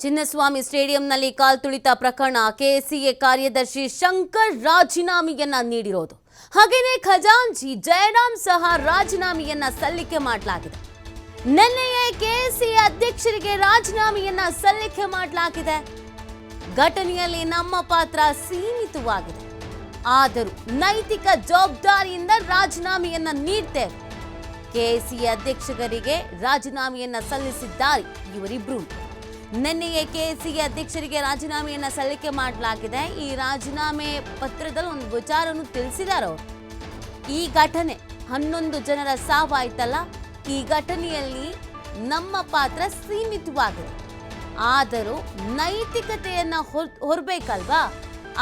ಚಿನ್ನಸ್ವಾಮಿ ಸ್ಟೇಡಿಯಂನಲ್ಲಿ ಕಾಲ್ತುಳಿತ ಪ್ರಕರಣ ಕೆಎಸ್ಸಿಎ ಕಾರ್ಯದರ್ಶಿ ಶಂಕರ್ ರಾಜೀನಾಮೆಯನ್ನ ನೀಡಿರೋದು. ಹಾಗೇನೇ ಖಜಾಂಚಿ ಜಯರಾಮ್ ಸಹ ರಾಜೀನಾಮೆಯನ್ನ ಸಲ್ಲಿಕೆ ಮಾಡಲಾಗಿದೆ. ನಿನ್ನೆಯೇ ಕೆಎಸ್ಸಿಎ ಅಧ್ಯಕ್ಷರಿಗೆ ರಾಜೀನಾಮೆಯನ್ನ ಸಲ್ಲಿಕೆ ಮಾಡಲಾಗಿದೆ. ಘಟನೆಯಲ್ಲಿ ನಮ್ಮ ಪಾತ್ರ ಸೀಮಿತವಾಗಿದೆ, ಆದರೂ ನೈತಿಕ ಜವಾಬ್ದಾರಿಯಿಂದ ರಾಜೀನಾಮೆಯನ್ನ ನೀಡ್ತೇವೆ. ಕೆಎಸ್ಸಿಎ ಅಧ್ಯಕ್ಷರಿಗೆ ರಾಜೀನಾಮೆಯನ್ನ ಸಲ್ಲಿಸಿದ್ದಾರೆ ಇವರಿಬ್ರು. ನಿನ್ನೆಯೇ ಕೆಎಸ್ಸಿಎ ಅಧ್ಯಕ್ಷರಿಗೆ ರಾಜೀನಾಮೆಯನ್ನ ಸಲ್ಲಿಕೆ ಮಾಡಲಾಗಿದೆ. ಈ ರಾಜೀನಾಮೆ ಪತ್ರದಲ್ಲಿ ಒಂದು ವಿಚಾರವನ್ನು ತಿಳಿಸಿದ್ದಾರೆ ಅವರು. ಈ ಘಟನೆ 11 ಜನರ ಸಾವಾಯ್ತಲ್ಲ, ಈ ಘಟನೆಯಲ್ಲಿ ನಮ್ಮ ಪಾತ್ರ ಸೀಮಿತವಾಗಿದೆ, ಆದರೂ ನೈತಿಕತೆಯನ್ನ ಹೊರಬೇಕಲ್ವಾ,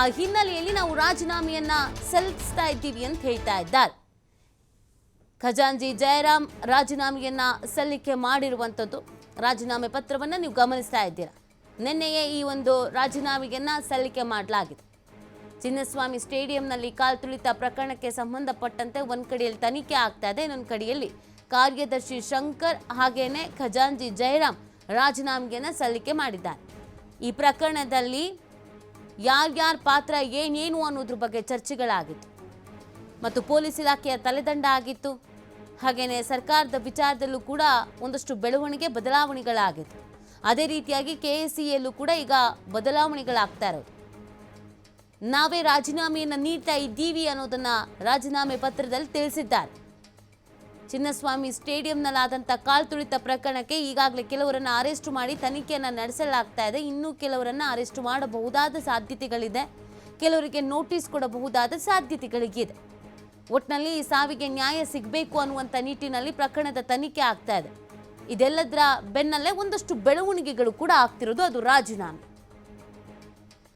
ಆ ಹಿನ್ನೆಲೆಯಲ್ಲಿ ನಾವು ರಾಜೀನಾಮೆಯನ್ನ ಸಲ್ಲಿಸ್ತಾ ಇದ್ದೀವಿ ಅಂತ ಹೇಳ್ತಾ ಇದ್ದಾರೆ. ಖಜಾಂಚಿ ಜಯರಾಮ್ ರಾಜೀನಾಮೆಯನ್ನ ಸಲ್ಲಿಕೆ ಮಾಡಿರುವಂಥದ್ದು. ರಾಜೀನಾಮೆ ಪತ್ರವನ್ನು ನೀವು ಗಮನಿಸ್ತಾ ಇದ್ದೀರಾ. ನಿನ್ನೆಯೇ ಈ ಒಂದು ರಾಜೀನಾಮೆಯನ್ನ ಸಲ್ಲಿಕೆ ಮಾಡಲಾಗಿದೆ. ಚಿನ್ನಸ್ವಾಮಿ ಸ್ಟೇಡಿಯಂನಲ್ಲಿ ಕಾಲ್ತುಳಿತ ಪ್ರಕರಣಕ್ಕೆ ಸಂಬಂಧಪಟ್ಟಂತೆ ಒಂದು ಕಡೆಯಲ್ಲಿ ತನಿಖೆ ಆಗ್ತಾ ಇದೆ, ಇನ್ನೊಂದು ಕಡೆಯಲ್ಲಿ ಕಾರ್ಯದರ್ಶಿ ಶಂಕರ್ ಹಾಗೇನೆ ಖಜಾಂಚಿ ಜಯರಾಮ್ ರಾಜೀನಾಮೆಯನ್ನ ಸಲ್ಲಿಕೆ ಮಾಡಿದ್ದಾರೆ. ಈ ಪ್ರಕರಣದಲ್ಲಿ ಯಾರ್ಯಾರ ಪಾತ್ರ ಏನೇನು ಅನ್ನೋದ್ರ ಬಗ್ಗೆ ಚರ್ಚೆಗಳಾಗಿತ್ತು ಮತ್ತು ಪೊಲೀಸ್ ಇಲಾಖೆಯ ತಲೆದಂಡ ಆಗಿತ್ತು. ಹಾಗೆಯೇ ಸರ್ಕಾರದ ವಿಚಾರದಲ್ಲೂ ಕೂಡ ಒಂದಷ್ಟು ಬದಲಾವಣೆಗಳಾಗಿತ್ತು. ಅದೇ ರೀತಿಯಾಗಿ ಕೆಎಸ್ಸಿಎಲ್ಲೂ ಕೂಡ ಈಗ ಬದಲಾವಣೆಗಳಾಗ್ತಾ ಇರೋದು. ನಾವೇ ರಾಜೀನಾಮೆಯನ್ನು ನೀಡ್ತಾ ಇದ್ದೀವಿ ಅನ್ನೋದನ್ನ ರಾಜೀನಾಮೆ ಪತ್ರದಲ್ಲಿ ತಿಳಿಸಿದ್ದಾರೆ. ಚಿನ್ನಸ್ವಾಮಿ ಸ್ಟೇಡಿಯಂನಲ್ಲಾದಂಥ ಕಾಲ್ತುಳಿತ ಪ್ರಕರಣಕ್ಕೆ ಈಗಾಗಲೇ ಕೆಲವರನ್ನ ಅರೆಸ್ಟ್ ಮಾಡಿ ತನಿಖೆಯನ್ನು ನಡೆಸಲಾಗ್ತಾ ಇದೆ. ಇನ್ನೂ ಕೆಲವರನ್ನ ಅರೆಸ್ಟ್ ಮಾಡಬಹುದಾದ ಸಾಧ್ಯತೆಗಳಿದೆ, ಕೆಲವರಿಗೆ ನೋಟಿಸ್ ಕೊಡಬಹುದಾದ ಸಾಧ್ಯತೆಗಳಿಗಿದೆ. ಒಟ್ಟಿನಲ್ಲಿ ಈ ಸಾವಿಗೆ ನ್ಯಾಯ ಸಿಗಬೇಕು ಅನ್ನುವಂಥ ನಿಟ್ಟಿನಲ್ಲಿ ಪ್ರಕರಣದ ತನಿಖೆ ಆಗ್ತಾ ಇದೆ. ಇದೆಲ್ಲದರ ಬೆನ್ನಲ್ಲೇ ಒಂದಷ್ಟು ಬೆಳವಣಿಗೆಗಳು ಕೂಡ ಆಗ್ತಿರೋದು, ಅದು ರಾಜೀನಾಮೆ.